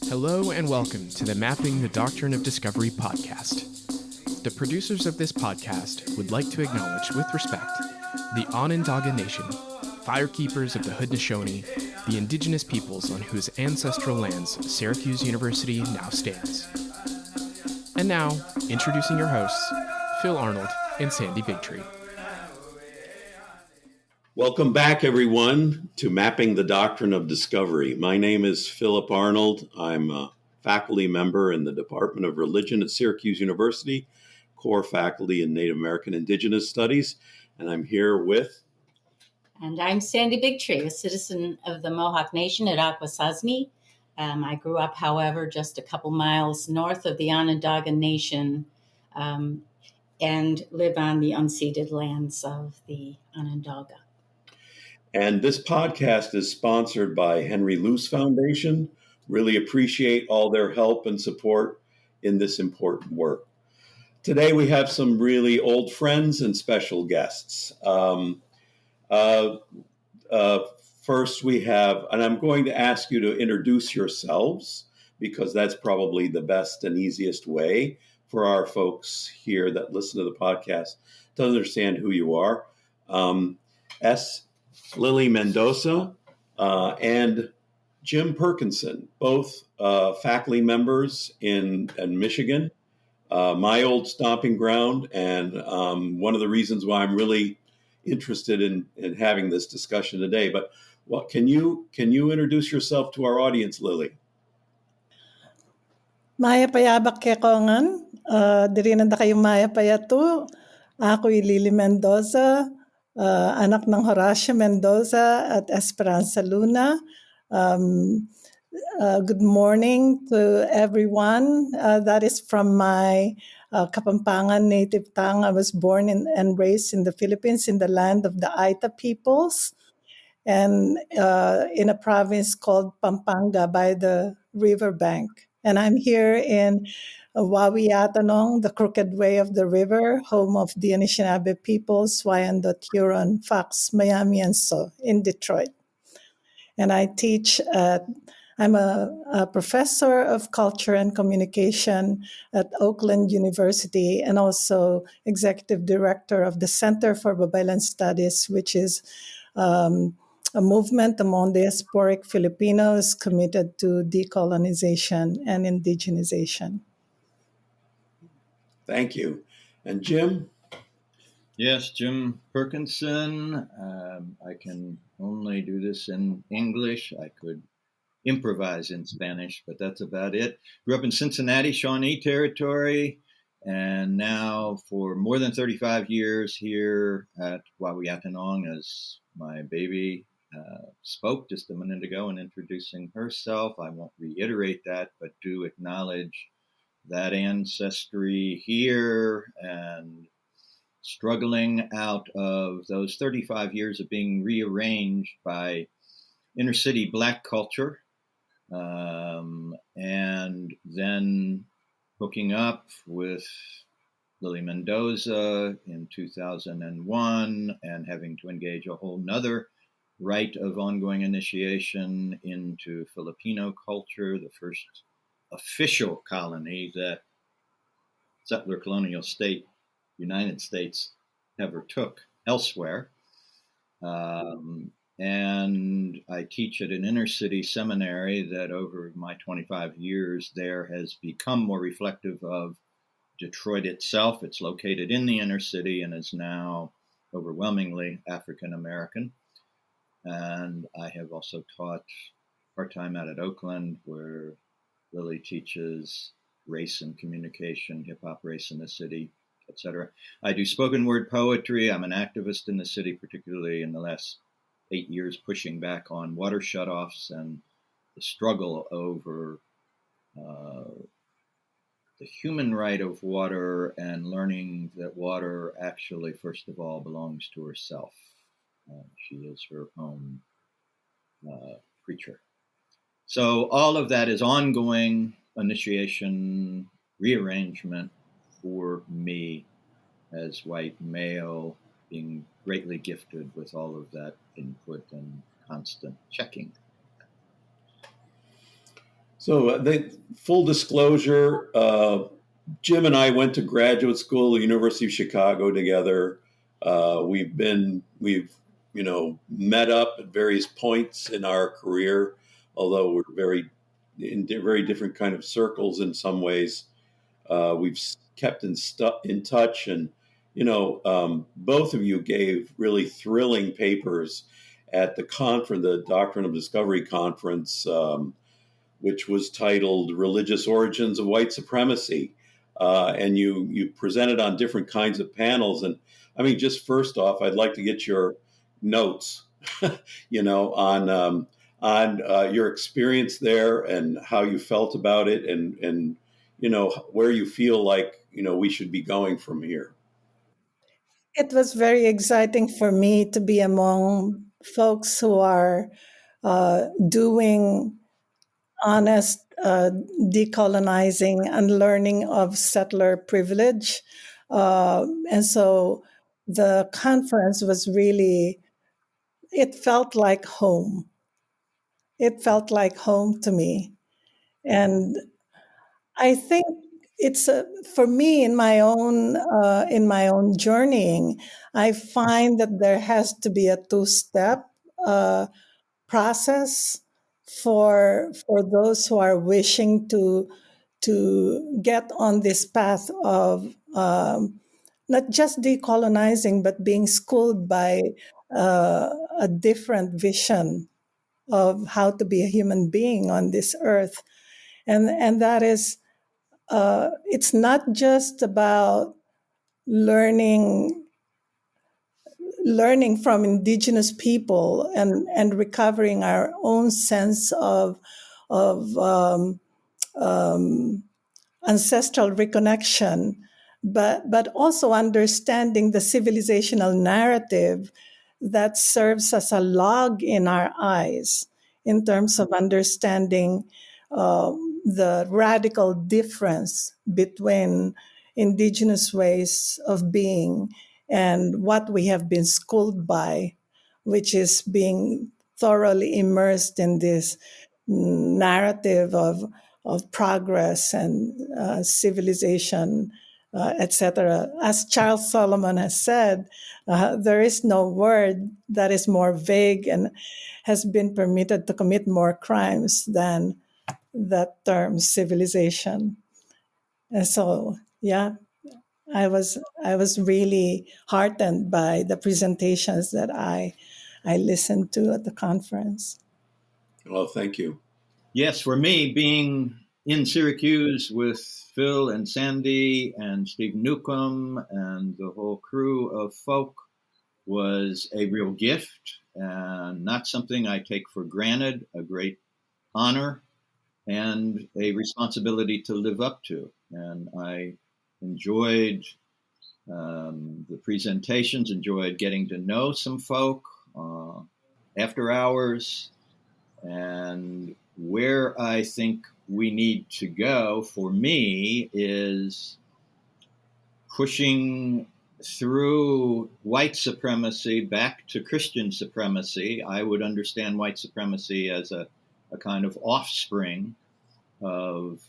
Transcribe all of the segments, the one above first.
Hello and welcome to the Mapping the Doctrine of Discovery podcast. The producers of this podcast would like to acknowledge with respect the Onondaga Nation, firekeepers of the Haudenosaunee, the Indigenous peoples on whose ancestral lands Syracuse University now stands. And now, introducing your hosts, Phil Arnold and Sandy Bigtree. Welcome back, everyone, to Mapping the Doctrine of Discovery. My name is Philip Arnold. I'm a faculty member in the Department of Religion at Syracuse University, core faculty in Native American Indigenous Studies, and I'm here with... And I'm Sandy Bigtree, a citizen of the Mohawk Nation at Akwesasne. I grew up, however, just a couple miles north of the Onondaga Nation and live on the unceded lands of the Onondaga. And this podcast is sponsored by Henry Luce Foundation. Really appreciate all their help and support in this important work. Today we have some really old friends and special guests. First we have, and I'm going to ask you to introduce yourselves because that's probably the best and easiest way for our folks here that listen to the podcast to understand who you are. Lily Mendoza and Jim Perkinson, both faculty members in Michigan, my old stomping ground, and one of the reasons why I'm really interested in having this discussion today. But what can you introduce yourself to our audience, Lily? Maya payabak ke kongan, diri na kayo Maya payato. Ako'y Lily Mendoza, anak ng Horacio Mendoza at Esperanza Luna. Good morning to everyone. That is from my Kapampangan native tongue. I was born and raised in the Philippines in the land of the Aita peoples and in a province called Pampanga by the riverbank. And I'm here in Wawiatanong, the crooked way of the river, home of the Anishinaabe peoples, Wyandot, Huron, Fox, Miami, and so in Detroit. And I teach I'm a professor of culture and communication at Oakland University and also executive director of the Center for Babaylan Studies, which is a movement among diasporic Filipinos committed to decolonization and indigenization. Thank you. And Jim? Yes, Jim Perkinson. I can only do this in English. I could improvise in Spanish, but that's about it. Grew up in Cincinnati, Shawnee territory, and now for more than 35 years here at Wawiatanong, as my baby spoke just a minute ago in introducing herself. I won't reiterate that, but do acknowledge that ancestry here and struggling out of those 35 years of being rearranged by inner city Black culture, and then hooking up with Lily Mendoza in 2001 and having to engage a whole nother rite of ongoing initiation into Filipino culture, the first official colony that settler colonial state, United States, ever took elsewhere. And I teach at an inner city seminary that over my 25 years there has become more reflective of Detroit itself. It's located in the inner city and is now overwhelmingly African American. And I have also taught part-time out at Oakland, where Lily teaches race and communication, hip-hop, race in the city, etc. I do spoken word poetry. I'm an activist in the city, particularly in the last 8 years, pushing back on water shutoffs and the struggle over the human right of water and learning that water actually, first of all, belongs to herself. She is her own creature. So all of that is ongoing initiation, rearrangement for me as white male, being greatly gifted with all of that input and constant checking. So, full disclosure, Jim and I went to graduate school at the University of Chicago together. We've met up at various points in our career, although we're in very different kind of circles in some ways. We've kept in touch, and both of you gave really thrilling papers at the Doctrine of Discovery conference, which was titled "Religious Origins of White Supremacy," and you presented on different kinds of panels. And I mean, just first off, I'd like to get your notes, on your experience there and how you felt about it, and where you feel like we should be going from here. It was very exciting for me to be among folks who are doing honest decolonizing and learning of settler privilege. And so the conference was really, it felt like home. It felt like home to me. And I think it's for me in my own journeying, I find that there has to be a two-step process for those who are wishing to get on this path of not just decolonizing, but being schooled by a different vision of how to be a human being on this earth, and that is it's not just about learning from indigenous people and recovering our own sense of ancestral reconnection, but also understanding the civilizational narrative that serves as a log in our eyes in terms of understanding the radical difference between indigenous ways of being and what we have been schooled by, which is being thoroughly immersed in this narrative of progress and civilization, etc. As Charles Solomon has said, there is no word that is more vague and has been permitted to commit more crimes than that term, civilization. And so, yeah, I was really heartened by the presentations that I listened to at the conference. Well, thank you. Yes, for me, being in Syracuse with Phil and Sandy and Steve Newcomb and the whole crew of folk was a real gift and not something I take for granted, a great honor and a responsibility to live up to. And I enjoyed the presentations, enjoyed getting to know some folk after hours, and where I think we need to go for me is pushing through white supremacy back to Christian supremacy. I would understand white supremacy as a kind of offspring of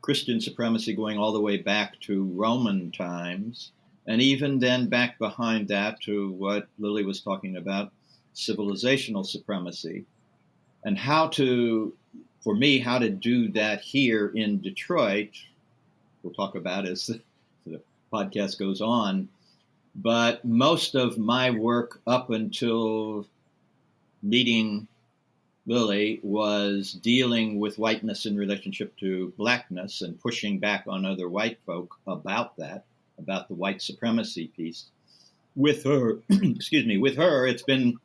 Christian supremacy going all the way back to Roman times, and even then back behind that to what Lily was talking about, civilizational supremacy, and how to do that here in Detroit. We'll talk about as the podcast goes on. But most of my work up until meeting Lily was dealing with whiteness in relationship to blackness and pushing back on other white folk about that, about the white supremacy piece. With her, it's been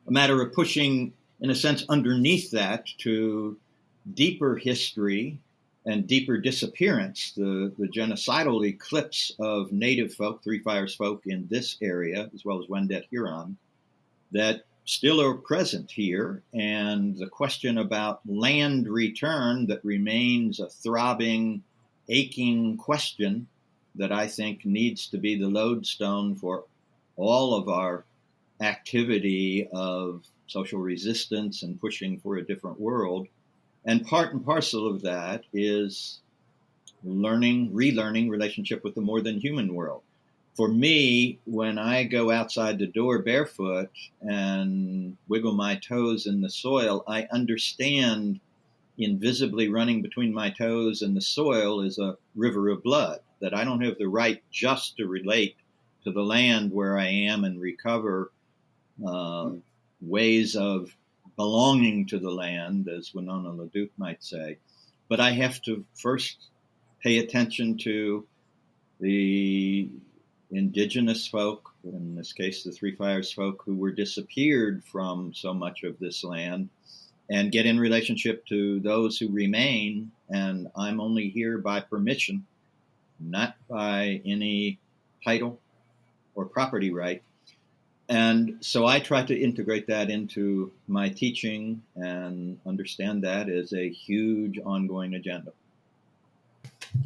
a matter of pushing, in a sense, underneath that to deeper history and deeper disappearance, the genocidal eclipse of native folk, Three Fires folk in this area, as well as Wendat Huron, that still are present here, and the question about land return that remains a throbbing, aching question that I think needs to be the lodestone for all of our activity of social resistance and pushing for a different world. And part and parcel of that is relearning relationship with the more than human world. For me, when I go outside the door barefoot and wiggle my toes in the soil, I understand invisibly running between my toes and the soil is a river of blood, that I don't have the right just to relate to the land where I am and recover ways of belonging to the land, as Winona LaDuke might say. But I have to first pay attention to the indigenous folk, in this case, the Three Fires folk, who were disappeared from so much of this land, and get in relationship to those who remain. And I'm only here by permission, not by any title or property right. And so I try to integrate that into my teaching and understand that as a huge ongoing agenda.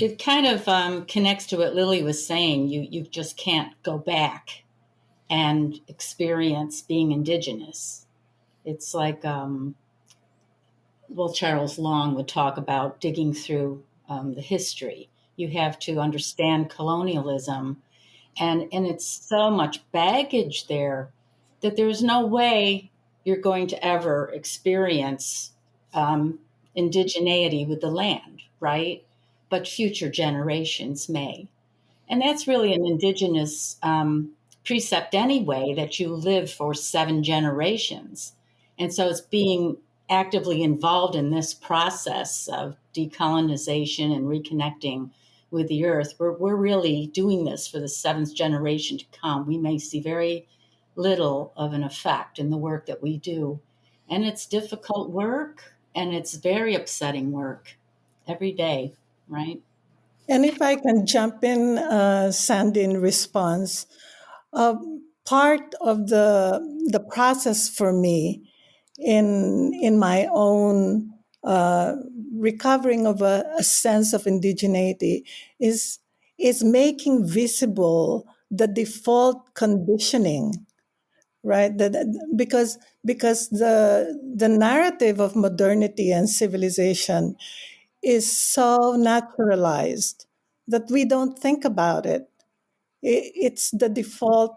It kind of connects to what Lily was saying. You just can't go back and experience being Indigenous. It's like, Charles Long would talk about digging through the history. You have to understand colonialism, and it's so much baggage there that there's no way you're going to ever experience indigeneity with the land, right? But future generations may. And that's really an Indigenous precept anyway, that you live for 7 generations. And so it's being actively involved in this process of decolonization and reconnecting with the earth. We're really doing this for the 7th generation to come. We may see very little of an effect in the work that we do. And it's difficult work, and it's very upsetting work every day, right? And if I can jump in, Sandy, in response, part of the process for me in my own recovering of a sense of indigeneity is making visible the default conditioning, right? Because the narrative of modernity and civilization is so naturalized that we don't think about it. It's the default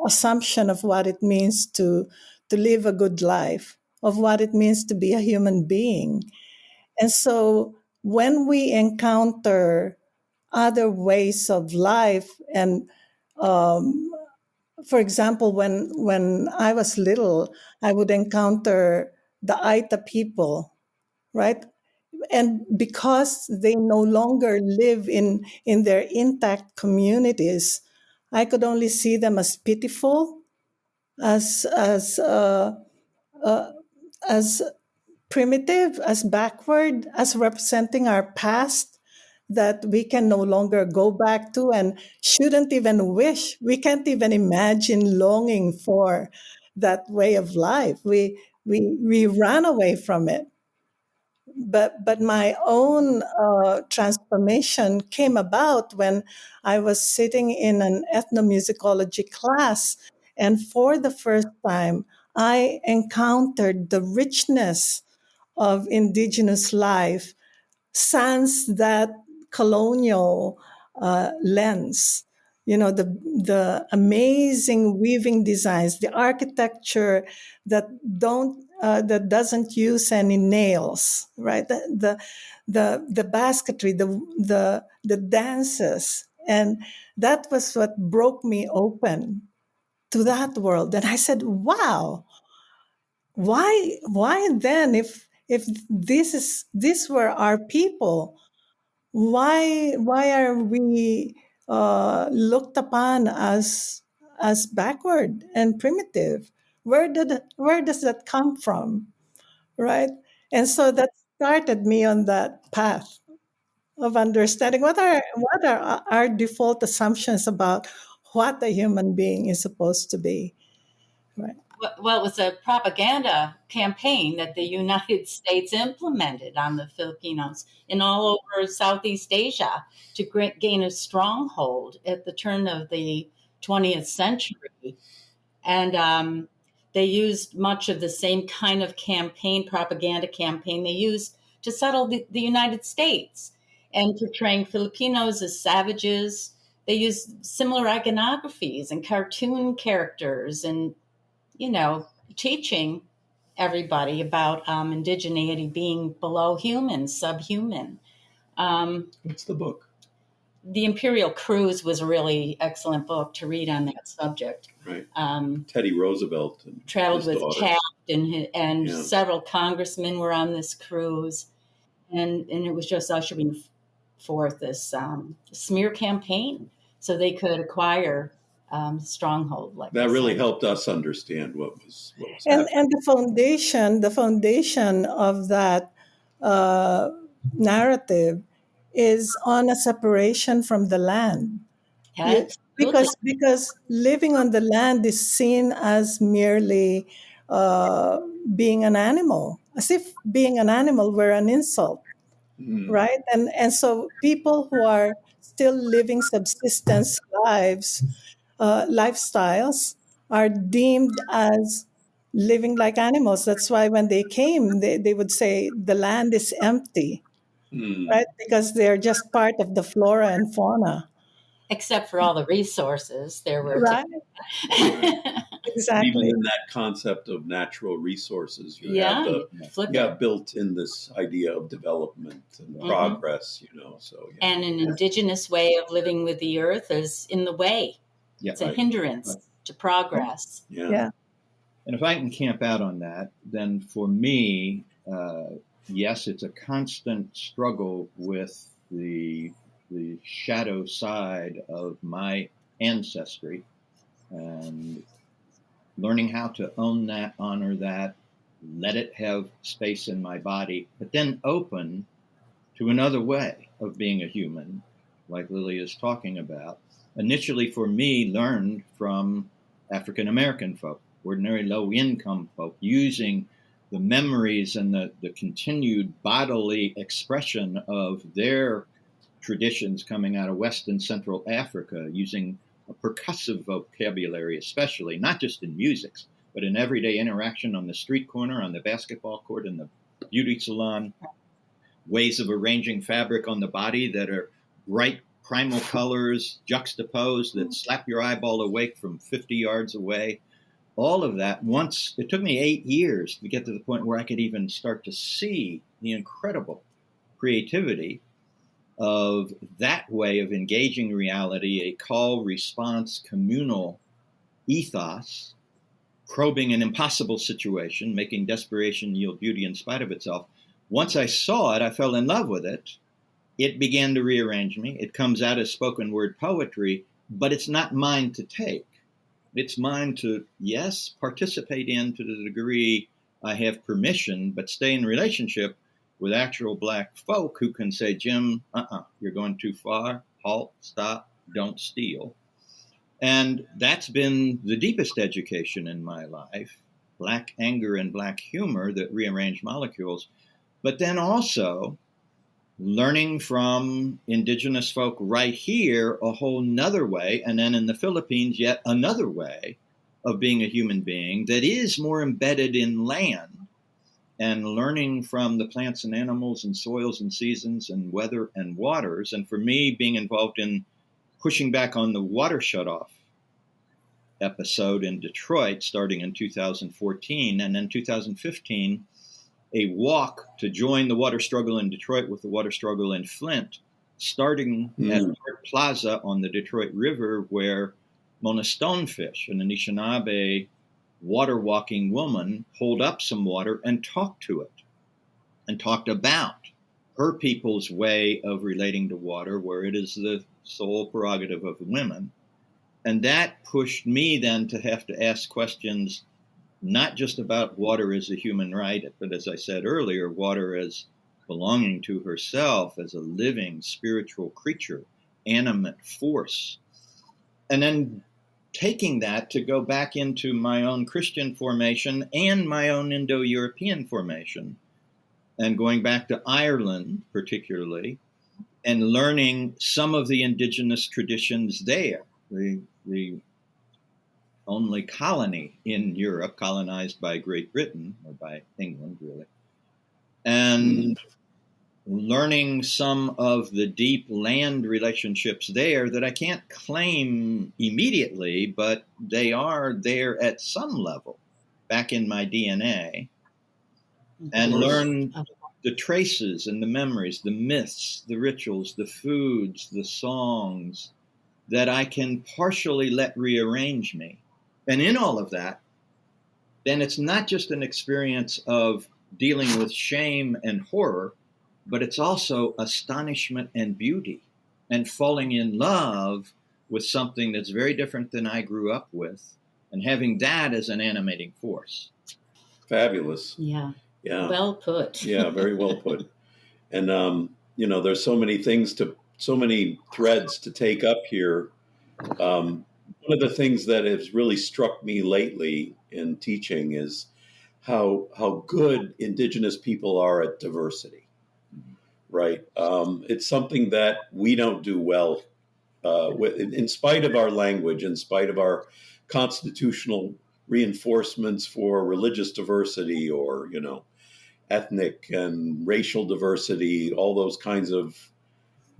assumption of what it means to live a good life, of what it means to be a human being. And so when we encounter other ways of life, and for example, when I was little, I would encounter the Aita people, right? And because they no longer live in their intact communities, I could only see them as pitiful, as primitive, as backward, as representing our past that we can no longer go back to and shouldn't even wish. We can't even imagine longing for that way of life. We run away from it. But my own transformation came about when I was sitting in an ethnomusicology class, and for the first time, I encountered the richness of indigenous life sans that colonial lens. The amazing weaving designs, the architecture that doesn't use any nails, right? The basketry, the dances, and that was what broke me open to that world. And I said, "Wow, why then, if these were our people, why are we looked upon as backward and primitive? Where does that come from?" Right? And so that started me on that path of understanding what are our default assumptions about what a human being is supposed to be. Right? Well, it was a propaganda campaign that the United States implemented on the Filipinos and all over Southeast Asia to gain a stronghold at the turn of the 20th century. And they used much of the same kind of propaganda campaign they used to settle the United States, and portraying Filipinos as savages. They used similar iconographies and cartoon characters, and, teaching everybody about indigeneity being below human, subhuman. What's the book? The Imperial Cruise was a really excellent book to read on that subject. Right. Teddy Roosevelt traveled with Taft, and Yeah. several congressmen were on this cruise, and it was just ushering forth this smear campaign so they could acquire stronghold like that. this. Really helped us understand what was happening. And the foundation of that narrative is on a separation from the land. Because living on the land is seen as merely being an animal, as if being an animal were an insult, right? And so people who are still living subsistence lifestyles are deemed as living like animals. That's why when they came, they would say the land is empty, right? Because they're just part of the flora and fauna. Except for all the resources there were. Right. Exactly. Even in that concept of natural resources, you have built in this idea of development and progress, So and an indigenous way of living with the earth is in the way. Yeah, it's a hindrance to progress. Yeah. And if I can camp out on that, then for me, yes, it's a constant struggle with the shadow side of my ancestry, and learning how to own that, honor that, let it have space in my body, but then open to another way of being a human, like Lily is talking about. Initially, for me, learned from African American folk, ordinary low-income folk, using the memories and the continued bodily expression of their traditions coming out of West and Central Africa, using a percussive vocabulary, especially, not just in music, but in everyday interaction on the street corner, on the basketball court, in the beauty salon, ways of arranging fabric on the body that are bright primal colors juxtaposed that slap your eyeball awake from 50 yards away. All of that, it took me 8 years to get to the point where I could even start to see the incredible creativity of that way of engaging reality, a call-response communal ethos, probing an impossible situation, making desperation yield beauty in spite of itself. Once I saw it, I fell in love with it. It began to rearrange me. It comes out as spoken word poetry, but it's not mine to take. It's mine to, yes, participate in to the degree I have permission, but stay in relationship with actual Black folk who can say, Jim, you're going too far. Halt, stop, don't steal. And that's been the deepest education in my life, Black anger and Black humor that rearrange molecules. But then also learning from indigenous folk right here, a whole nother way, and then in the Philippines, yet another way of being a human being that is more embedded in land, and learning from the plants and animals and soils and seasons and weather and waters. And for me, being involved in pushing back on the water shutoff episode in Detroit, starting in 2014, and then 2015, a walk to join the water struggle in Detroit with the water struggle in Flint, starting at Park Plaza on the Detroit River, where Mona Stonefish, an Anishinaabe water walking woman, pulled up some water and talked to it, and talked about her people's way of relating to water, where it is the sole prerogative of women. And that pushed me then to have to ask questions, not just about water as a human right, but as I said earlier, water as belonging to herself as a living spiritual creature, animate force. And then taking that to go back into my own Christian formation and my own Indo-European formation, and going back to Ireland particularly, and learning some of the indigenous traditions there, the only colony in Europe, colonized by Great Britain, or by England, really. And learning some of the deep land relationships there that I can't claim immediately, but they are there at some level back in my DNA, and learn the traces and the memories, the myths, the rituals, the foods, the songs that I can partially let rearrange me. And in all of that, then it's not just an experience of dealing with shame and horror, but it's also astonishment and beauty, and falling in love with something that's very different than I grew up with, and having that as an animating force. Fabulous. Yeah. Yeah. Well put. Yeah, very well put. And, there's so many threads to take up here. One of the things that has really struck me lately in teaching is how good Indigenous people are at diversity, right? It's something that we don't do well, in spite of our language, in spite of our constitutional reinforcements for religious diversity, or ethnic and racial diversity, all those kinds of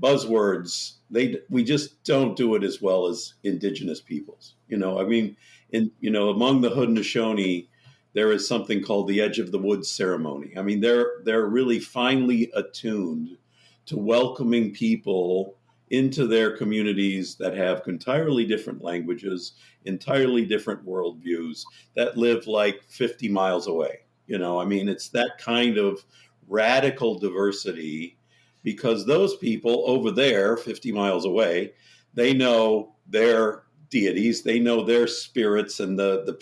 buzzwords. We just don't do it as well as Indigenous peoples. Among the Haudenosaunee, there is something called the Edge of the Woods ceremony. I mean, they're really finely attuned to welcoming people into their communities that have entirely different languages, entirely different worldviews, that live like 50 miles away. It's that kind of radical diversity, because those people over there, 50 miles away, they know their deities, they know their spirits and the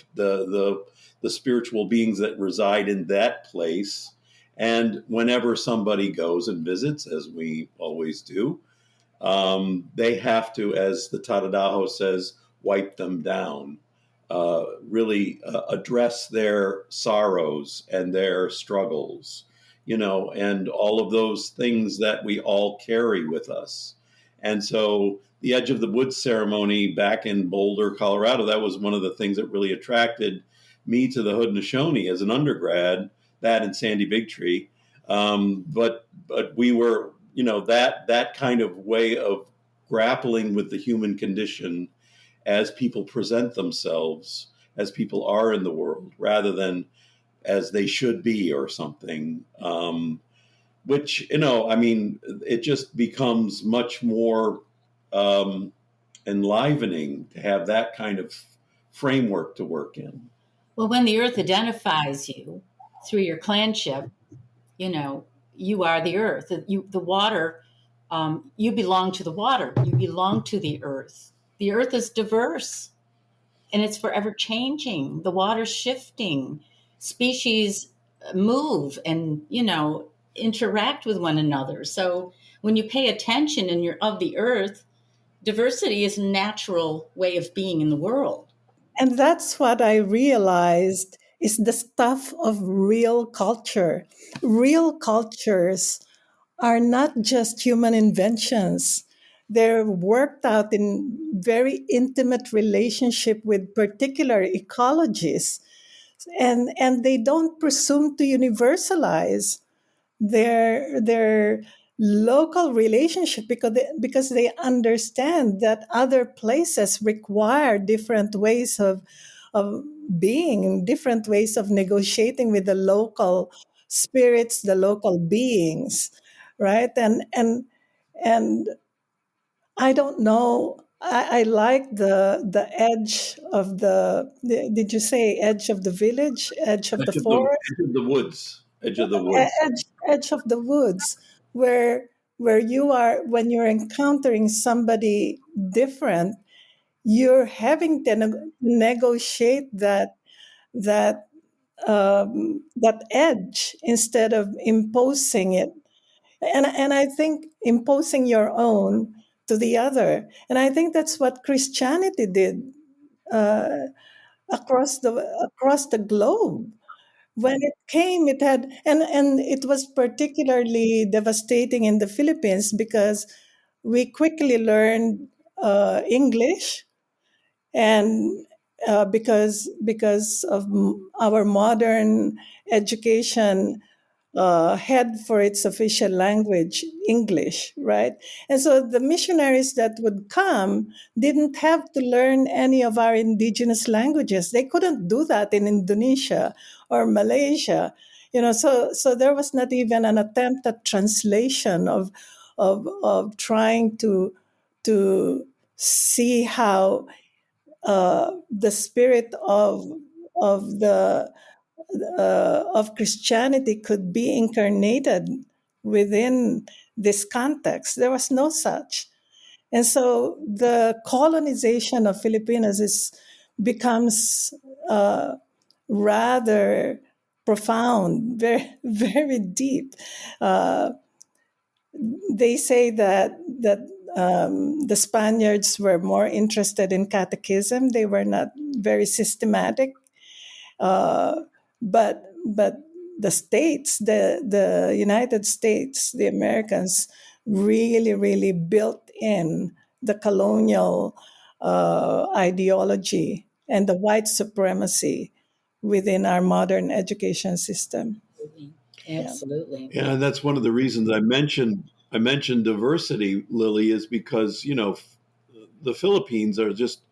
spiritual beings that reside in that place. And whenever somebody goes and visits, as we always do, they have to, as the Tadadaho says, wipe them down, really address their sorrows and their struggles, and all of those things that we all carry with us. And so the Edge of the Woods ceremony back in Boulder, Colorado, that was one of the things that really attracted me to the Haudenosaunee as an undergrad, that and Sandy Bigtree. But we were, that kind of way of grappling with the human condition as people present themselves, as people are in the world, rather than as they should be or something, which, it just becomes much more enlivening to have that kind of framework to work in. Well, when the earth identifies you through your clanship, you are the earth. The water, you belong to the water. You belong to the earth. The earth is diverse, and it's forever changing. The water's shifting. Species move and, interact with one another. So when you pay attention and you're of the earth, diversity is a natural way of being in the world. And that's what I realized is the stuff of real culture. Real cultures are not just human inventions. They're worked out in very intimate relationship with particular ecologies. And they don't presume to universalize their local relationship, because they understand that other places require different ways of being, different ways of negotiating with the local spirits, the local beings, right? And I don't know. I like the edge of did you say edge of the village, edge of the forest? Edge of the woods. Edge of the woods. Edge of the woods, where you are, when you're encountering somebody different, you're having to negotiate that that edge instead of imposing it, and I think imposing your own to the other, and I think that's what Christianity did uh, across the globe. When it came, it had, and it was particularly devastating in the Philippines because we quickly learned English, and because of our modern education had for its official language English, right? And so the missionaries that would come didn't have to learn any of our indigenous languages. They couldn't do that in Indonesia or Malaysia, So there was not even an attempt at translation of trying to see how the spirit of Christianity could be incarnated within this context. There was no such, and so the colonization of Filipinos becomes rather profound, very very deep. Uh, they say that the Spaniards were more interested in catechism. They were not very systematic. But the states, the United States, the Americans, really built in the colonial ideology and the white supremacy within our modern education system. Absolutely. Yeah, and that's one of the reasons I mentioned diversity, Lily, is because the Philippines are just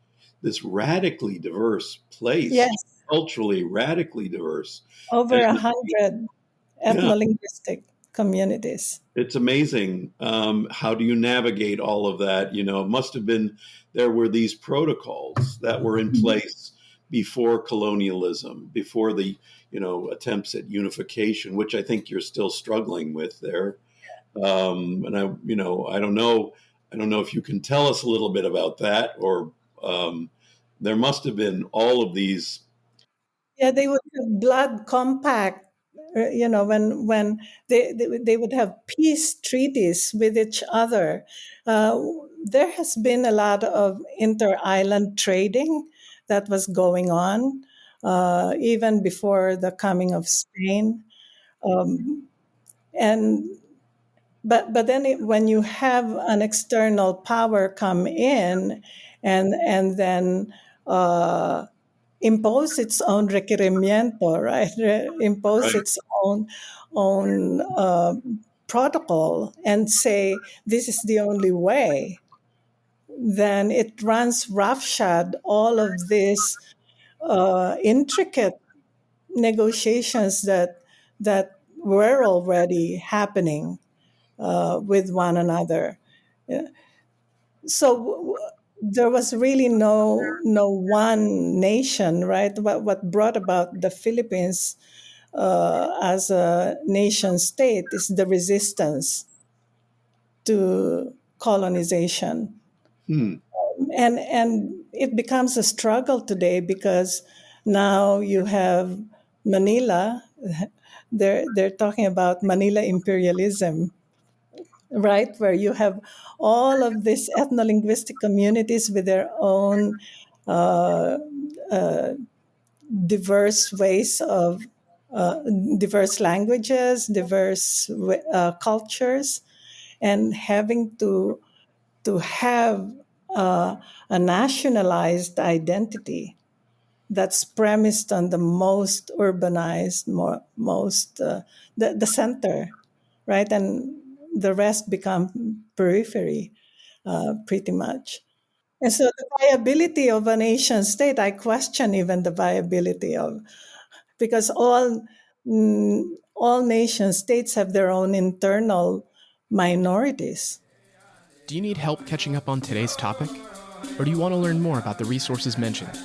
this radically diverse place, Yes, culturally radically diverse, over and 100 yeah, ethno-linguistic communities. it's amazing. How do you navigate all of that? It must have been there were these protocols that were in place before colonialism, before the attempts at unification, which I think you're still struggling with there. And I don't know if you can tell us a little bit about that, or there must have been all of these. Yeah, they would have blood compact, when they would have peace treaties with each other. Uh, there has been a lot of inter-island trading that was going on even before the coming of Spain. Um, and but then when you have an external power come in and then uh, impose its own requerimiento, right? Impose Right, its own protocol and say this is the only way. Then it runs roughshod all of these intricate negotiations that were already happening with one another. Yeah. So there was really no one nation, right? What brought about the Philippines as a nation state is the resistance to colonization, hmm, and it becomes a struggle today because now you have Manila. They're talking about Manila imperialism, right? Where you have all of these ethno-linguistic communities with their own uh, uh, diverse ways of uh, diverse languages, diverse cultures, and having to have a nationalized identity that's premised on the most urbanized, most the center, right? And the rest become periphery, pretty much. And so the viability of a nation state, I question even the viability of, because all nation states have their own internal minorities. Do you need help catching up on today's topic? Or do you want to learn more about the resources mentioned?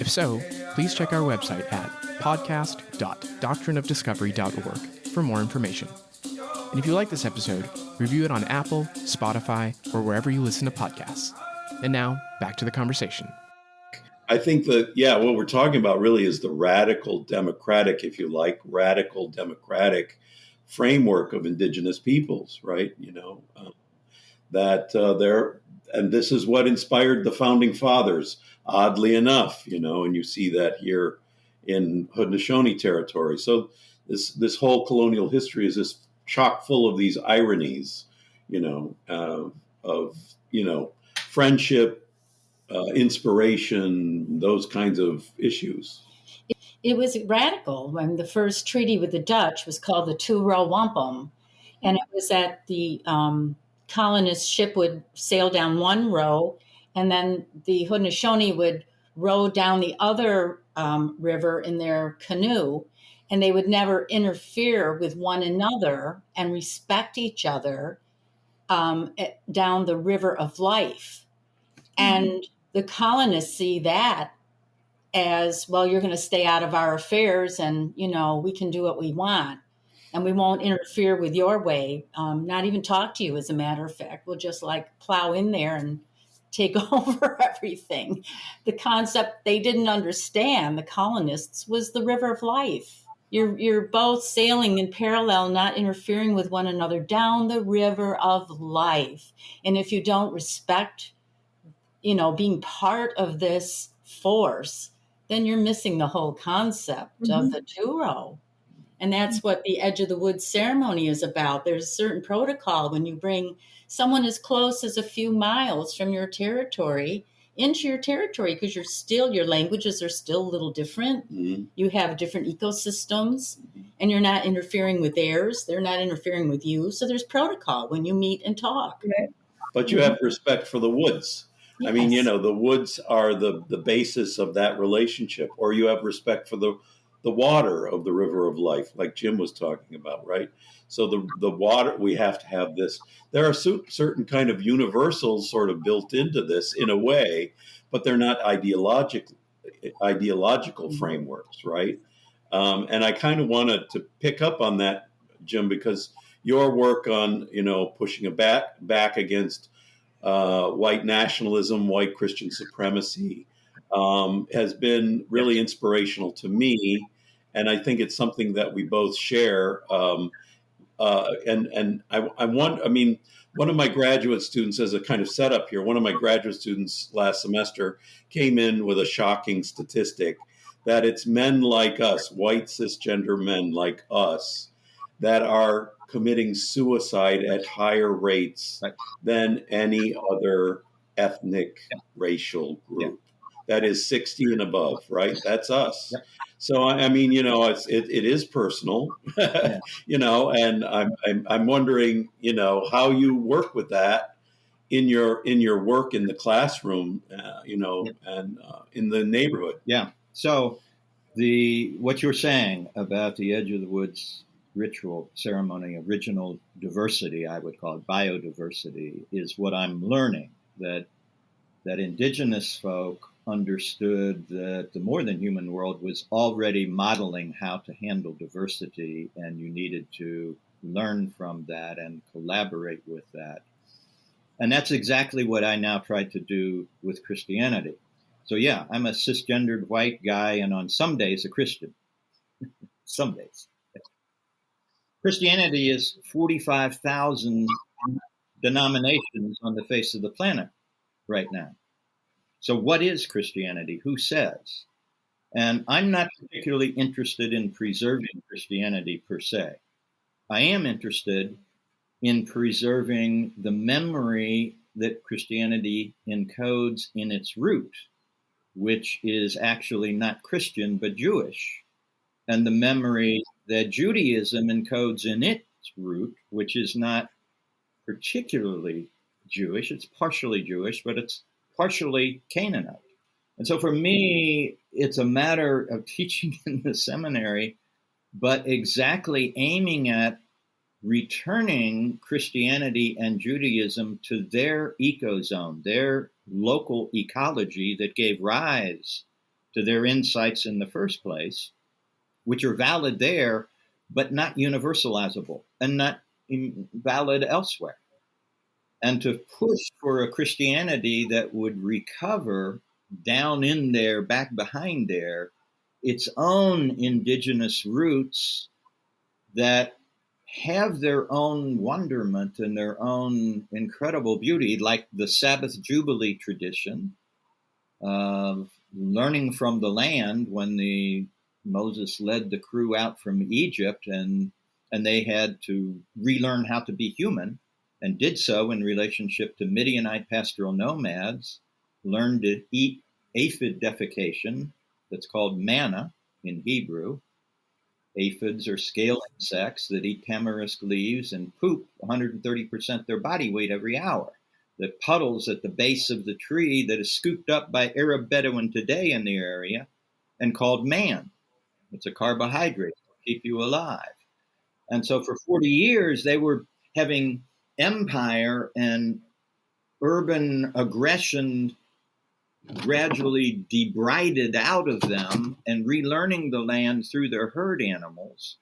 If so, please check our website at podcast.doctrineofdiscovery.org for more information. And if you like this episode, review it on Apple, Spotify, or wherever you listen to podcasts. And now, back to the conversation. I think that, yeah, what we're talking about really is the radical democratic, if you like, radical democratic framework of indigenous peoples, right? That they're, and this is what inspired the founding fathers, oddly enough, and you see that here in Haudenosaunee territory. So this whole colonial history is just chock full of these ironies, of friendship, inspiration, those kinds of issues. It was radical when the first treaty with the Dutch was called the Two-Row Wampum. And it was that the colonist ship would sail down one row, and then the Haudenosaunee would row down the other river in their canoe, and they would never interfere with one another and respect each other down the river of life. And the colonists see that as, well, you're going to stay out of our affairs, and we can do what we want, and we won't interfere with your way, not even talk to you, as a matter of fact. We'll just like plow in there and take over everything. The concept they didn't understand, the colonists, was the river of life. You're both sailing in parallel, not interfering with one another down the river of life. And if you don't respect, being part of this force, then you're missing the whole concept of the two-row. And that's what the Edge of the Woods ceremony is about. There's a certain protocol when you bring someone as close as a few miles from your territory into your territory, because your languages are still a little different. Mm-hmm. You have different ecosystems, and you're not interfering with theirs. They're not interfering with you. So there's protocol when you meet and talk. But you have respect for the woods. Yes. I mean, the woods are the basis of that relationship. Or you have respect for the water of the river of life, like Jim was talking about, right? So the water, we have to have this. There are certain kind of universals sort of built into this in a way, but they're not ideological frameworks, right? And I kind of wanted to pick up on that, Jim, because your work on, pushing back against white nationalism, white Christian supremacy, has been really inspirational to me. And I think it's something that we both share. And I want, one of my graduate students, as a kind of setup here, one of my graduate students last semester came in with a shocking statistic that it's men like us, white cisgender men like us, that are committing suicide at higher rates than any other ethnic racial group. That is 60 and above, right? That's us. So it is personal, and I'm wondering, how you work with that in your work in the classroom, and in the neighborhood. Yeah. So what you're saying about the Edge of the Woods ritual ceremony, original diversity, I would call it biodiversity, is what I'm learning, that indigenous folk understood that the more than human world was already modeling how to handle diversity, and you needed to learn from that and collaborate with that. And that's exactly what I now try to do with Christianity. So yeah, I'm a cisgendered white guy, and on some days a Christian. Some days. Christianity is 45,000 denominations on the face of the planet right now. So what is Christianity? Who says? And I'm not particularly interested in preserving Christianity per se. I am interested in preserving the memory that Christianity encodes in its root, which is actually not Christian, but Jewish, and the memory that Judaism encodes in its root, which is not particularly Jewish. It's partially Jewish, but it's partially Canaanite. And so for me, it's a matter of teaching in the seminary, but exactly aiming at returning Christianity and Judaism to their ecozone, their local ecology that gave rise to their insights in the first place, which are valid there, but not universalizable and not valid elsewhere. And to push for a Christianity that would recover down in there, back behind there, its own indigenous roots that have their own wonderment and their own incredible beauty, like the Sabbath Jubilee tradition of learning from the land when Moses led the crew out from Egypt, and they had to relearn how to be human, and did so in relationship to Midianite pastoral nomads, learned to eat aphid defecation that's called manna in Hebrew. Aphids are scale insects that eat tamarisk leaves and poop 130% their body weight every hour. That puddles at the base of the tree that is scooped up by Arab Bedouin today in the area and called man. It's a carbohydrate to keep you alive. And so for 40 years, they were having empire and urban aggression gradually debrided out of them and relearning the land through their herd animals.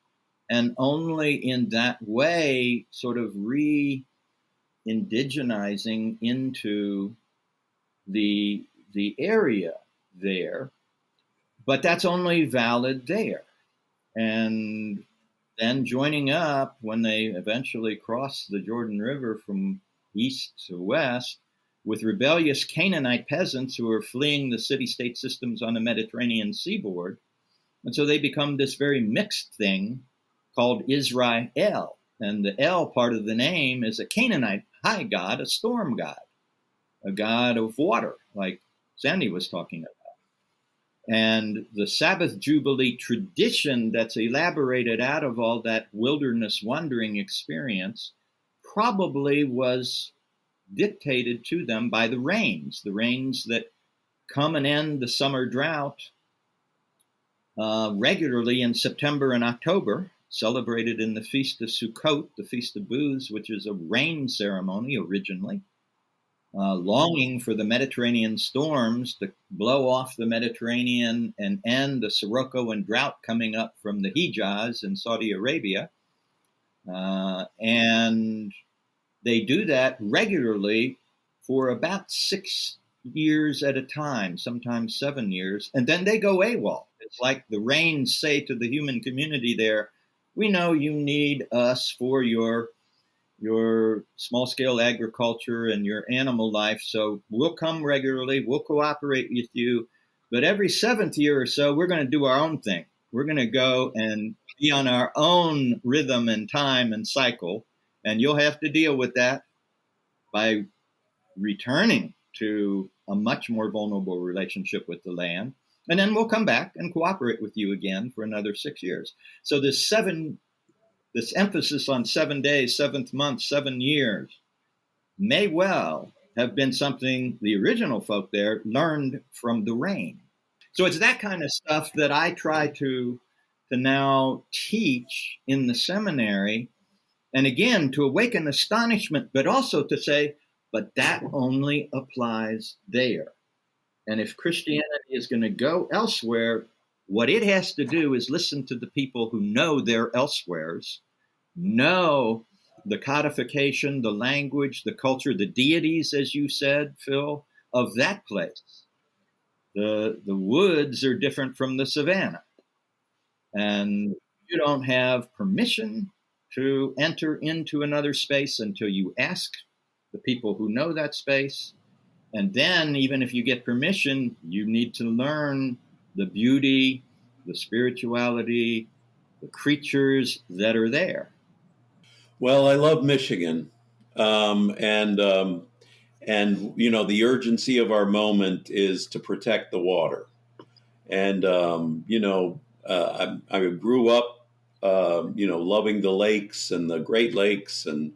And only in that way, sort of re-indigenizing into the area there. But that's only valid there. And then joining up when they eventually crossed the Jordan River from east to west with rebellious Canaanite peasants who are fleeing the city-state systems on the Mediterranean seaboard. And so they become this very mixed thing called Israel. And the El part of the name is a Canaanite high god, a storm god, a god of water, like Sandy was talking about. And the Sabbath Jubilee tradition that's elaborated out of all that wilderness wandering experience probably was dictated to them by the rains that come and end the summer drought regularly in September and October, celebrated in the Feast of Sukkot, the Feast of Booths, which is a rain ceremony originally. Longing for the Mediterranean storms to blow off the Mediterranean and end the sirocco and drought coming up from the Hijaz in Saudi Arabia. And they do that regularly for about 6 years at a time, sometimes 7 years, and then they go AWOL. It's like the rains say to the human community there, we know you need us for your small-scale agriculture and your animal life, so we'll come regularly, we'll cooperate with you, but every 7th year or so, we're going to do our own thing. We're going to go and be on our own rhythm and time and cycle, and you'll have to deal with that by returning to a much more vulnerable relationship with the land, and then we'll come back and cooperate with you again for another 6 years. So this emphasis on 7 days, 7th month, 7 years may well have been something the original folk there learned from the rain. So it's that kind of stuff that I try to now teach in the seminary. And again, to awaken astonishment, but also to say, but that only applies there. And if Christianity is going to go elsewhere, what it has to do is listen to the people who know their elsewheres, know the codification, the language, the culture, the deities, as you said, Phil, of that place. The woods are different from the savannah. And you don't have permission to enter into another space until you ask the people who know that space. And then, even if you get permission, you need to learn the beauty, the spirituality, the creatures that are there. Well, I love Michigan, and you know, the urgency of our moment is to protect the water. And you know, I grew up, you know, loving the lakes and the Great Lakes and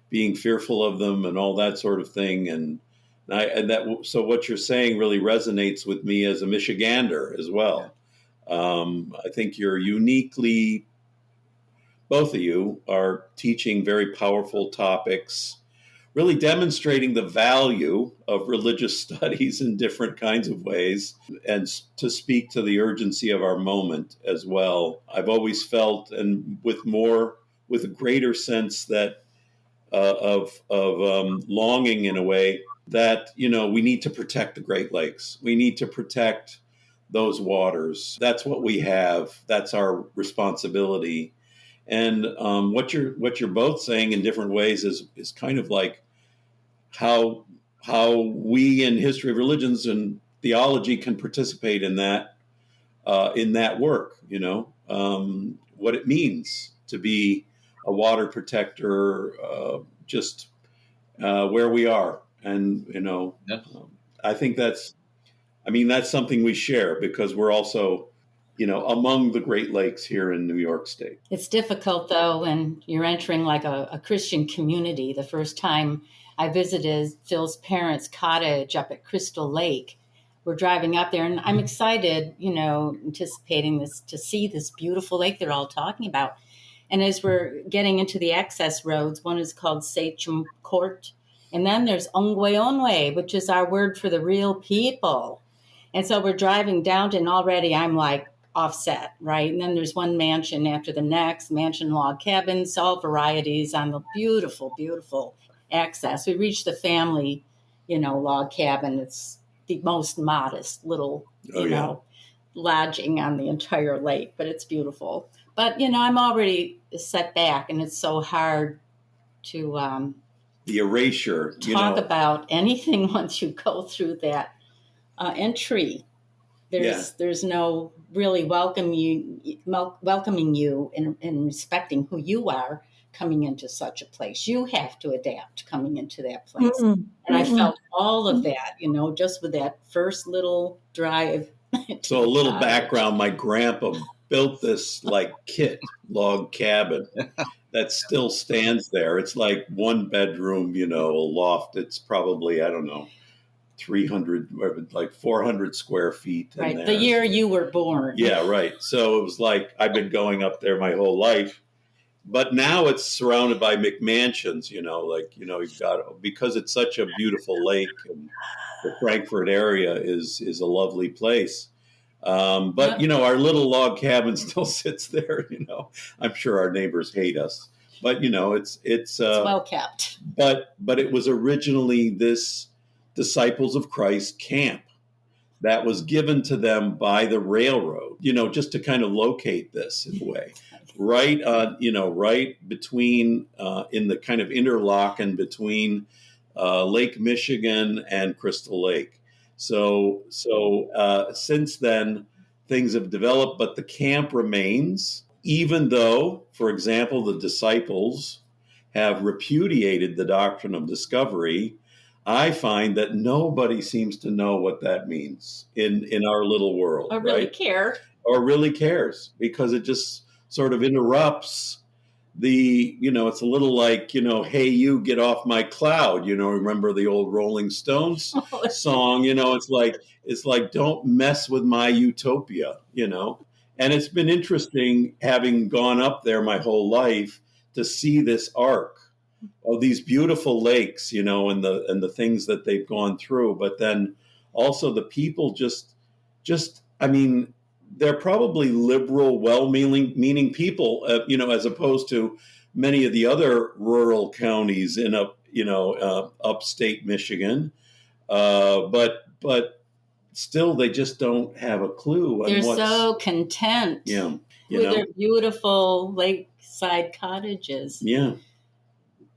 being fearful of them and all that sort of thing. So what you're saying really resonates with me as a Michigander as well. I think you're uniquely, both of you are teaching very powerful topics, really demonstrating the value of religious studies in different kinds of ways, and to speak to the urgency of our moment as well. I've always felt, and with a greater sense that of longing in a way, that, you know, we need to protect the Great Lakes. We need to protect those waters. That's what we have. That's our responsibility. And what you're both saying in different ways is kind of like how we in history of religions and theology can participate in that work. You know, what it means to be a water protector, just where we are, and you know, I think that's something we share because we're also, among the Great Lakes here in New York State. It's difficult, though, when you're entering like a Christian community. The first time I visited Phil's parents' cottage up at Crystal Lake, we're driving up there, and I'm excited, anticipating to see this beautiful lake they're all talking about. And as we're getting into the access roads, one is called Sachem Court, and then there's Ongwe, which is our word for the real people. And so we're driving down, and already I'm like offset, right? And then there's one mansion after the next, mansion log cabins, all varieties on the beautiful, beautiful access. We reached the family, log cabin. It's the most modest little, lodging on the entire lake, but it's beautiful. But, I'm already set back, and it's so hard to the erasure, talk about anything once you go through that entry. There's no really welcoming you and respecting who you are coming into such a place. You have to adapt coming into that place. Mm-hmm. And I felt all of that, just with that first little drive. So a little background, my grandpa built this kit log cabin that still stands there. It's like one bedroom, a loft. It's probably, 300, 400 square feet. Right, the year you were born. Yeah, right. So it was I've been going up there my whole life. But now it's surrounded by McMansions, you've got, because it's such a beautiful lake, and the Frankfurt area is a lovely place. But, our little log cabin still sits there, I'm sure our neighbors hate us, but, it's well kept. But it was originally this Disciples of Christ camp that was given to them by the railroad, just to kind of locate this in a way, right between, in the kind of interlock between Lake Michigan and Crystal Lake. So since then, things have developed, but the camp remains, even though, for example, the disciples have repudiated the doctrine of discovery. I find that nobody seems to know what that means in our little world. Or really care. Or really cares, because it just sort of interrupts it's a little like, hey, you get off my cloud, remember the old Rolling Stones song, it's like, don't mess with my utopia, and it's been interesting having gone up there my whole life to see this arc of these beautiful lakes, and the things that they've gone through. But then also the people just, they're probably liberal, well-meaning people, as opposed to many of the other rural counties in upstate Michigan. But still, they just don't have a clue. They're so content with their beautiful lakeside cottages. Yeah.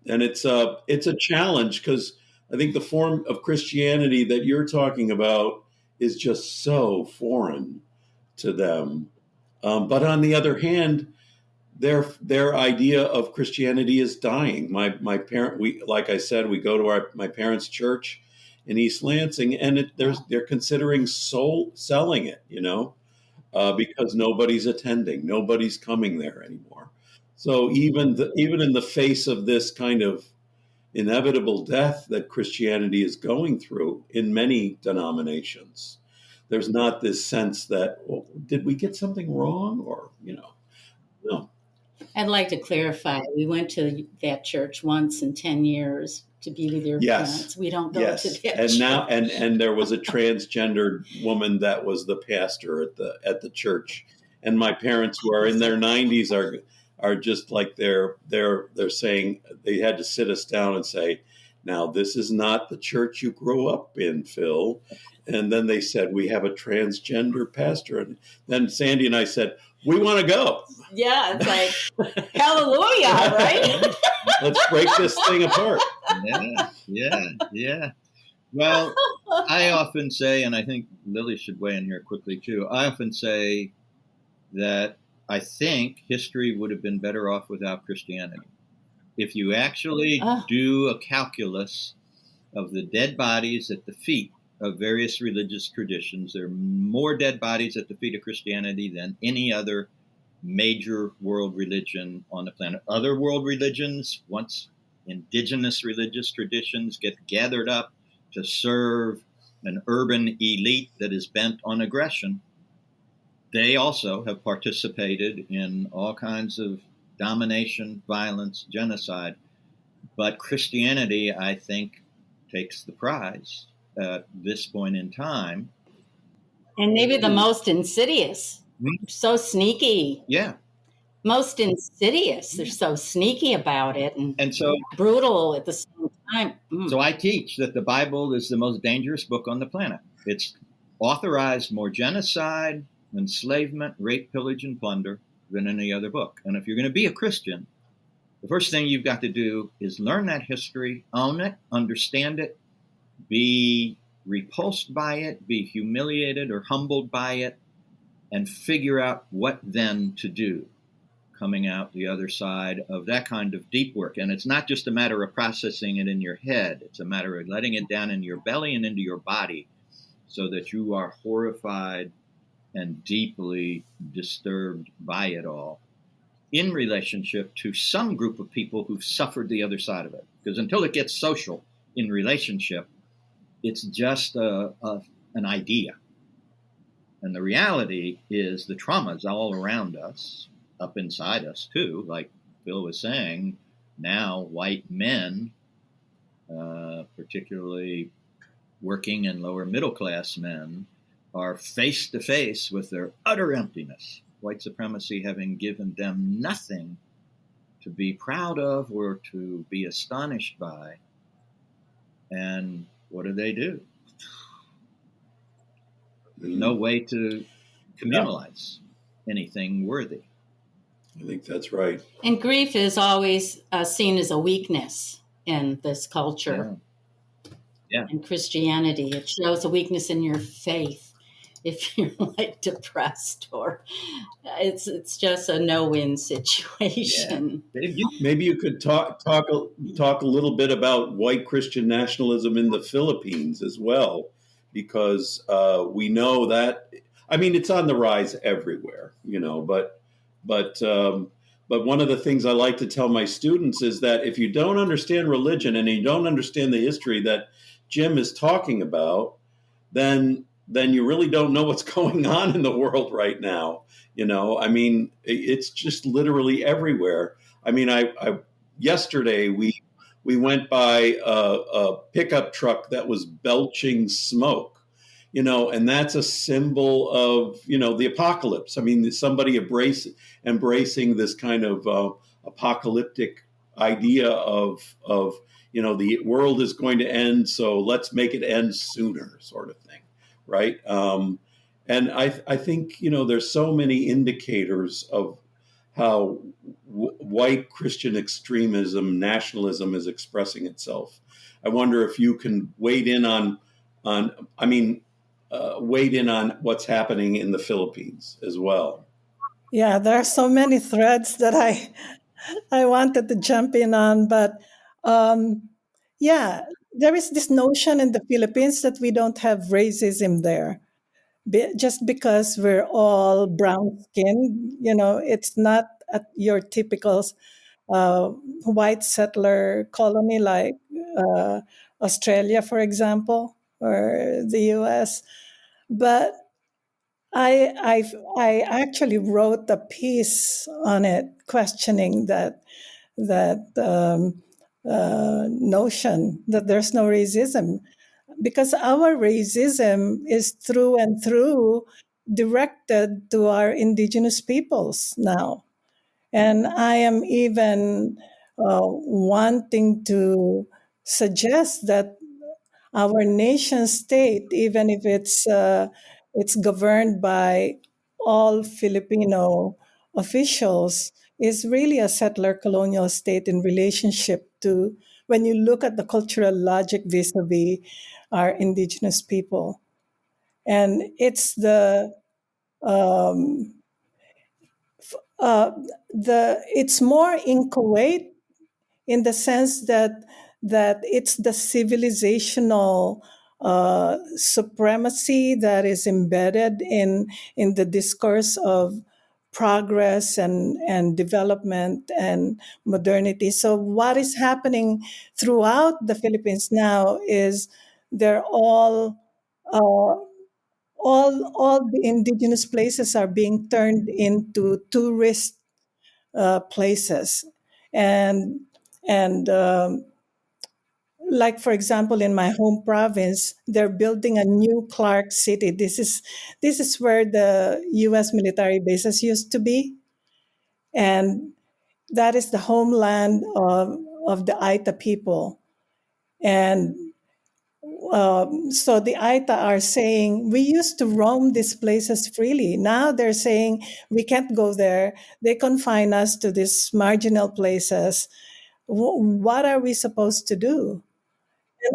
And it's a challenge, because I think the form of Christianity that you're talking about is just so foreign to them. But on the other hand, their idea of Christianity is dying. My parent, like I said, we go to my parents' church in East Lansing, and they're considering selling it, because nobody's attending, nobody's coming there anymore. So even in the face of this kind of inevitable death that Christianity is going through in many denominations, there's not this sense that, well, did we get something wrong, or no. I'd like to clarify. We went to that church once in 10 years to be with your parents. We don't go to that and church. Now and there was a transgender woman that was the pastor at the church, and my parents, who are in their 90s, are just like they're saying, they had to sit us down and say, now this is not the church you grew up in, Phil. And then they said, we have a transgender pastor. And then Sandy and I said, we want to go. Yeah, it's like, hallelujah, right? Let's break this thing apart. Yeah. Well, I often say, and I think Lily should weigh in here quickly too, I often say that I think history would have been better off without Christianity. If you actually do a calculus of the dead bodies at the feet of various religious traditions. There are more dead bodies at the feet of Christianity than any other major world religion on the planet. Other world religions, once indigenous religious traditions get gathered up to serve an urban elite that is bent on aggression, they also have participated in all kinds of domination, violence, genocide. But Christianity, I think, takes the prize at this point in time. And maybe the most insidious. So sneaky. Yeah. Most insidious. They're so sneaky about it And so brutal at the same time. So I teach that the Bible is the most dangerous book on the planet. It's authorized more genocide, enslavement, rape, pillage, and plunder than any other book. And if you're going to be a Christian, the first thing you've got to do is learn that history, own it, understand it, be repulsed by it, be humiliated or humbled by it, and figure out what then to do coming out the other side of that kind of deep work. And it's not just a matter of processing it in your head. It's a matter of letting it down in your belly and into your body so that you are horrified and deeply disturbed by it all in relationship to some group of people who've suffered the other side of it. Because until it gets social in relationship, it's just an idea. And the reality is the trauma is all around us, up inside us too. Like Phil was saying, now white men, particularly working and lower middle class men, are face to face with their utter emptiness. White supremacy having given them nothing to be proud of or to be astonished by. And what do? There's no way to communalize anything worthy. I think that's right. And grief is always seen as a weakness in this culture. Yeah. In Christianity, it shows a weakness in your faith if you're like depressed, or it's just a no-win situation. Yeah. Maybe you could talk a little bit about white Christian nationalism in the Philippines as well, because we know that, I mean, it's on the rise everywhere, but one of the things I like to tell my students is that if you don't understand religion and you don't understand the history that Jim is talking about, then you really don't know what's going on in the world right now. I mean, it's just literally everywhere. I mean, yesterday we went by a pickup truck that was belching smoke, and that's a symbol of, the apocalypse. I mean, somebody embracing this kind of apocalyptic idea of the world is going to end, so let's make it end sooner, sort of thing, right? And I think, there's so many indicators of how white Christian extremism, nationalism is expressing itself. I wonder if you can weigh in on what's happening in the Philippines as well. Yeah, there are so many threads that I wanted to jump in on, but there is this notion in the Philippines that we don't have racism there. Just because we're all brown skinned, it's not your typical white settler colony like Australia, for example, or the US. But I actually wrote a piece on it, questioning that notion that there's no racism, because our racism is through and through directed to our indigenous peoples now. And I am even wanting to suggest that our nation state, even if it's governed by all Filipino officials, is really a settler colonial state in relationship to, when you look at the cultural logic vis-a-vis our indigenous people. And it's it's more in Kuwait, in the sense that it's the civilizational supremacy that is embedded in the discourse of progress and development and modernity. So what is happening throughout the Philippines now is they're uh, all the indigenous places are being turned into tourist places, and and like for example in my home province they're building a new Clark City. This is where the US military bases used to be, and that is the homeland of the Aita people. And so the Aita are saying we used to roam these places freely. Now they're saying we can't go there. They confine us to these marginal places. What are we supposed to do?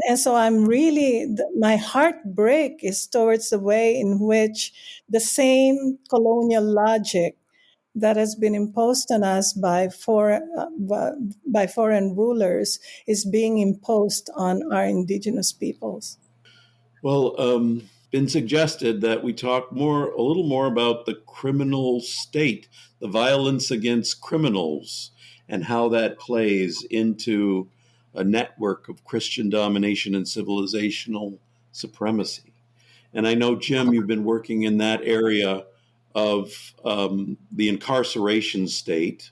And so I'm really, my heartbreak is towards the way in which the same colonial logic that has been imposed on us by foreign rulers is being imposed on our indigenous peoples. Well, been suggested that we talk a little more about the criminal state, the violence against criminals, and how that plays into a network of Christian domination and civilizational supremacy. And I know, Jim, you've been working in that area of the incarceration state,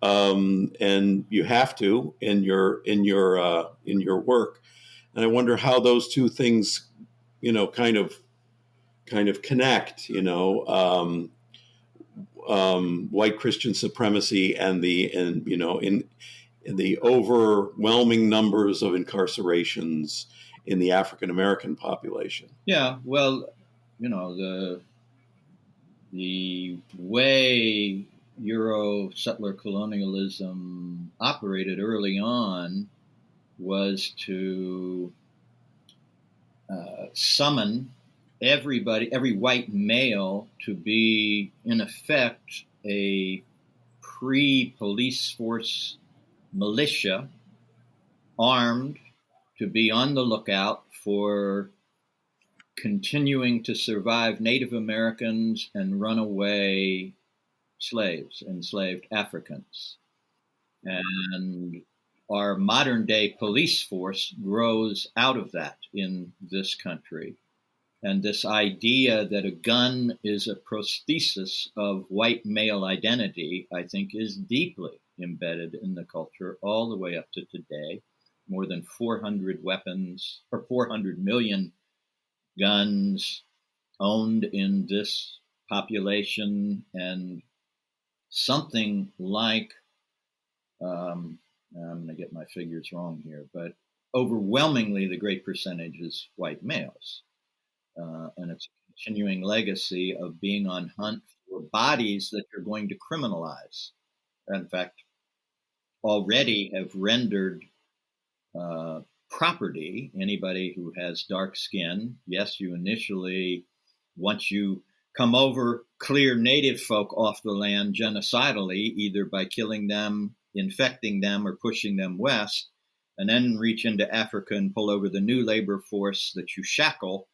and you have to in your work. And I wonder how those two things, kind of connect. White Christian supremacy and in the overwhelming numbers of incarcerations in the African American population. Yeah, well, the way Euro settler colonialism operated early on was to summon every white male to be, in effect, a pre-police force militia, armed to be on the lookout for continuing to survive Native Americans and runaway slaves, enslaved Africans. And our modern day police force grows out of that in this country. And this idea that a gun is a prosthesis of white male identity, I think, is deeply embedded in the culture all the way up to today. More than 400 weapons, or 400 million guns owned in this population, and something like, I'm going to get my figures wrong here, but overwhelmingly the great percentage is white males. And it's a continuing legacy of being on hunt for bodies that you're going to criminalize. In fact, already have rendered property, anybody who has dark skin. Yes, you initially, once you come over, clear native folk off the land genocidally, either by killing them, infecting them, or pushing them west, and then reach into Africa and pull over the new labor force that you shackle.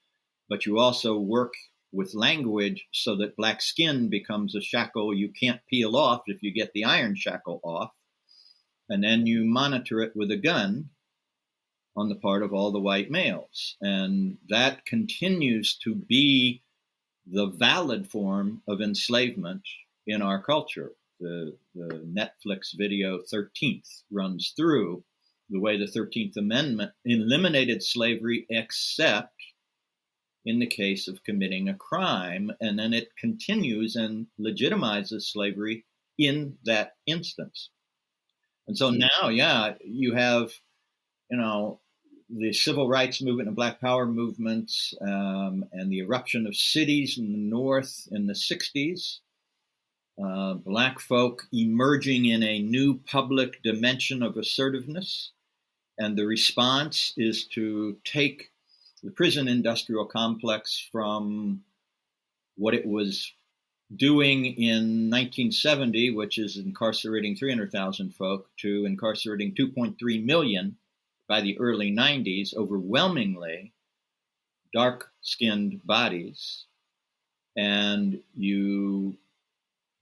But you also work with language so that black skin becomes a shackle you can't peel off if you get the iron shackle off. And then you monitor it with a gun on the part of all the white males. And that continues to be the valid form of enslavement in our culture. The Netflix video 13th runs through the way the 13th Amendment eliminated slavery except in the case of committing a crime, and then it continues and legitimizes slavery in that instance. And so now, you have, the civil rights movement and Black Power movements, and the eruption of cities in the North in the 60s, Black folk emerging in a new public dimension of assertiveness. And the response is to take the prison industrial complex from what it was doing in 1970, which is incarcerating 300,000 folk, to incarcerating 2.3 million by the early 90s, overwhelmingly dark-skinned bodies, and you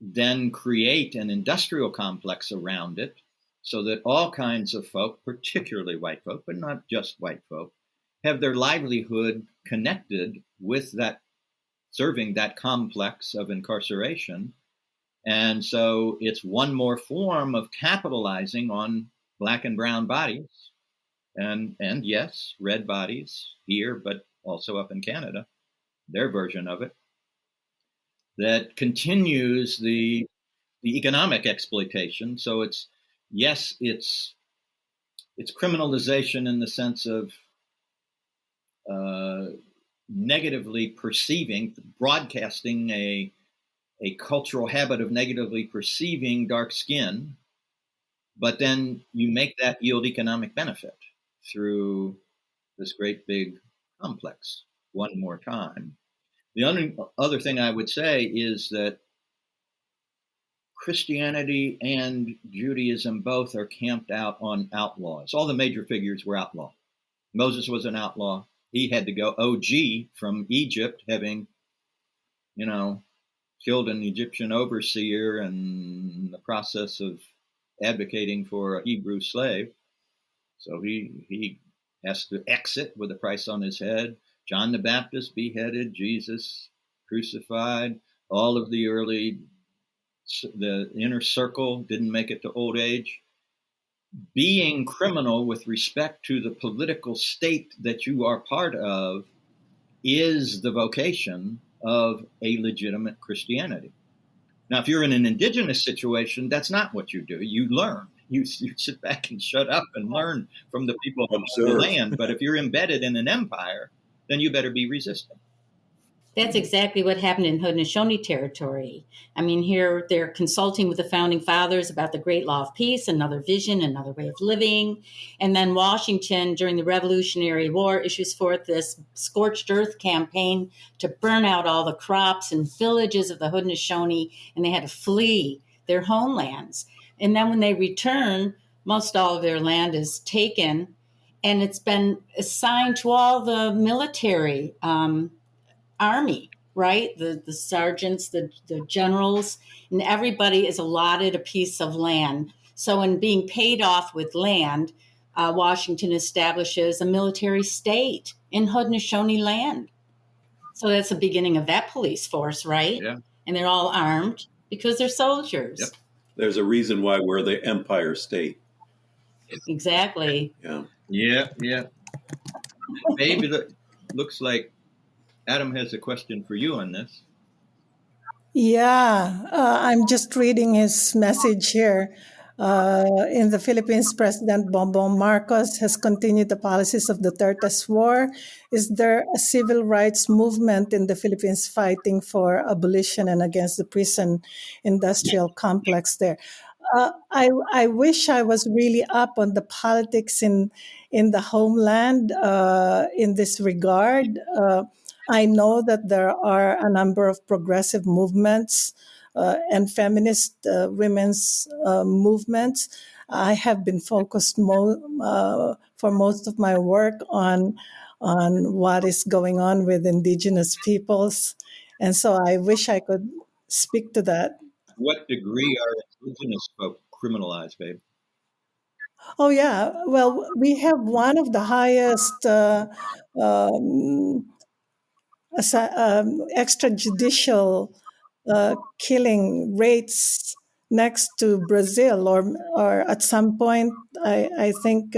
then create an industrial complex around it so that all kinds of folk, particularly white folk, but not just white folk, have their livelihood connected with that, serving that complex of incarceration. And so it's one more form of capitalizing on black and brown bodies, and yes, red bodies here, but also up in Canada, their version of it, that continues the economic exploitation. So it's criminalization in the sense of negatively perceiving, broadcasting a cultural habit of negatively perceiving dark skin, but then you make that yield economic benefit through this great big complex one more time. The other thing I would say is that Christianity and Judaism both are camped out on outlaws. All the major figures were outlaw. Moses was an outlaw. He had to go OG from Egypt, having, killed an Egyptian overseer in the process of advocating for a Hebrew slave. So he has to exit with a price on his head. John the Baptist beheaded, Jesus crucified, all of the inner circle didn't make it to old age. Being criminal with respect to the political state that you are part of is the vocation of a legitimate Christianity. Now, if you're in an indigenous situation, that's not what you do. You learn. You sit back and shut up and learn from the people of the land. But if you're embedded in an empire, then you better be resistant. That's exactly what happened in Haudenosaunee territory. I mean, here they're consulting with the founding fathers about the Great Law of Peace, another vision, another way of living. And then Washington, during the Revolutionary War, issues forth this scorched earth campaign to burn out all the crops and villages of the Haudenosaunee, and they had to flee their homelands. And then when they return, most all of their land is taken, and it's been assigned to all the military army, right? The sergeants, the generals, and everybody is allotted a piece of land. So in being paid off with land, Washington establishes a military state in Haudenosaunee land. So that's the beginning of that police force, right? Yeah. And they're all armed because they're soldiers. Yep. There's a reason why we're the Empire State. Exactly. Yeah. Babe, it looks like Adam has a question for you on this. Yeah, I'm just reading his message here. In the Philippines, President Bongbong Marcos has continued the policies of Duterte's war. Is there a civil rights movement in the Philippines fighting for abolition and against the prison industrial complex there? I wish I was really up on the politics in the homeland in this regard. I know that there are a number of progressive movements and feminist women's movements. I have been focused for most of my work on what is going on with Indigenous peoples, and so I wish I could speak to that. What degree are Indigenous folk criminalized, babe? Oh yeah, well, we have one of the highest um, extrajudicial killing rates next to Brazil, or at some point, I think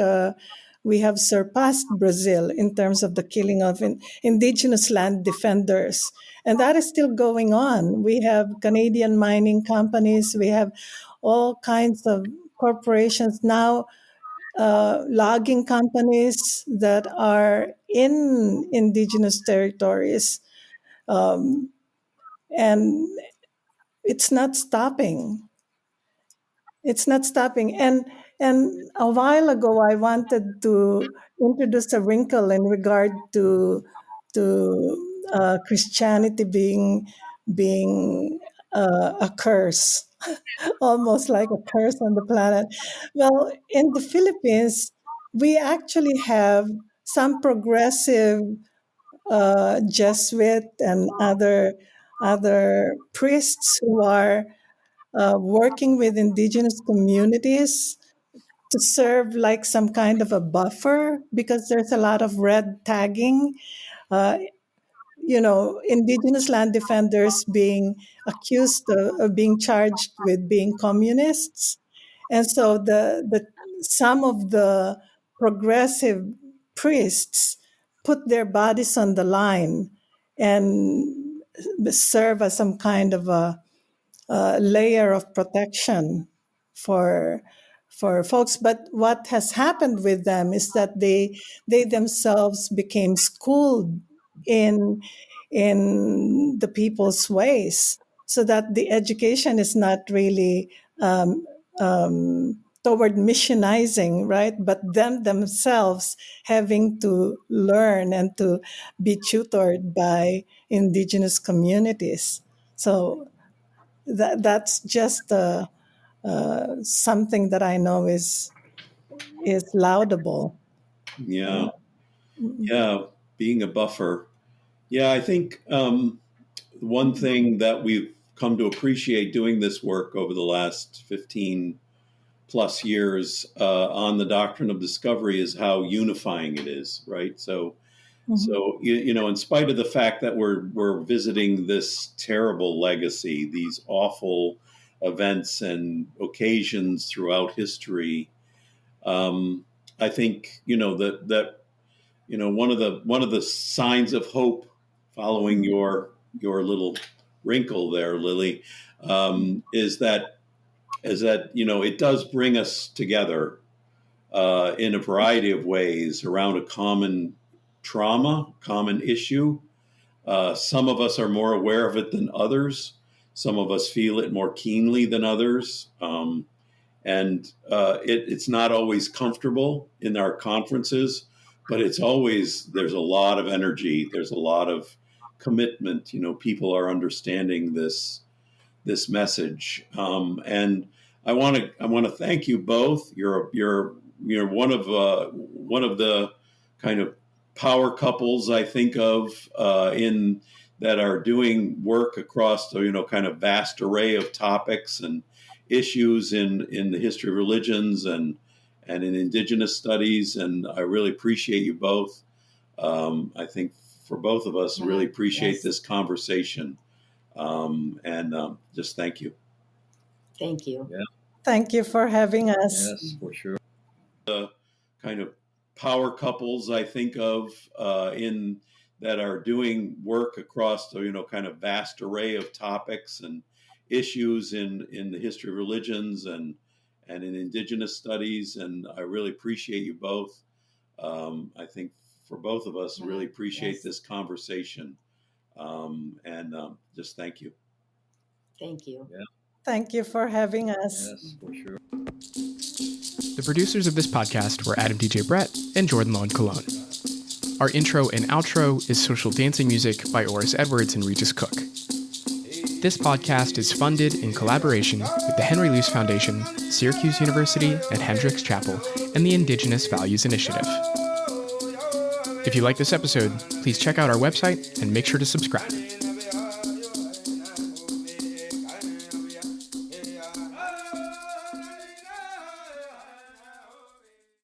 we have surpassed Brazil in terms of the killing of indigenous land defenders, and that is still going on. We have Canadian mining companies, we have all kinds of corporations now, logging companies that are in indigenous territories, and it's not stopping. It's not stopping. And a while ago, I wanted to introduce a wrinkle in regard to Christianity being a curse, almost like a curse on the planet. Well, in the Philippines, we actually have some progressive Jesuit and other priests who are working with indigenous communities to serve like some kind of a buffer, because there's a lot of red tagging. Uh, indigenous land defenders being accused of being charged with being communists. And so some of the progressive priests put their bodies on the line and serve as some kind of a layer of protection for folks. But what has happened with them is that they themselves became schooled in the people's ways, so that the education is not really toward missionizing, right? But them themselves having to learn and to be tutored by indigenous communities. So that's just something that I know is laudable. Yeah. Yeah. Being a buffer. Yeah. I think one thing that we've come to appreciate doing this work over the last 15 plus years on the doctrine of discovery is how unifying it is, right? So, in spite of the fact that we're visiting this terrible legacy, these awful events and occasions throughout history, I think that one of the signs of hope, following your little wrinkle there, Lily, is that it does bring us together in a variety of ways around a common trauma, common issue. Some of us are more aware of it than others. Some of us feel it more keenly than others. It's not always comfortable in our conferences, but there's a lot of energy. There's a lot of commitment. People are understanding this message. And I want to thank you both. You're one of the kind of power couples I think of in that are doing work across the kind of vast array of topics and issues in the history of religions and in indigenous studies. And I really appreciate you both. I think for both of us, really appreciate this conversation. Just thank you. Thank you. Yeah. Thank you for having us. Yes, for sure. The kind of power couples I think of in that are doing work across the kind of vast array of topics and issues in the history of religions and in indigenous studies. And I really appreciate you both. I think for both of us, really appreciate this conversation. Just thank you. Thank you. Yeah. Thank you for having us. Yes, for sure. The producers of this podcast were Adam DJ Brett and Jordan Lon Cologne. Our intro and outro is Social Dancing Music by Oris Edwards and Regis Cook. This podcast is funded in collaboration with the Henry Luce Foundation, Syracuse University and Hendricks Chapel, and the Indigenous Values Initiative. If you like this episode, please check out our website and make sure to subscribe.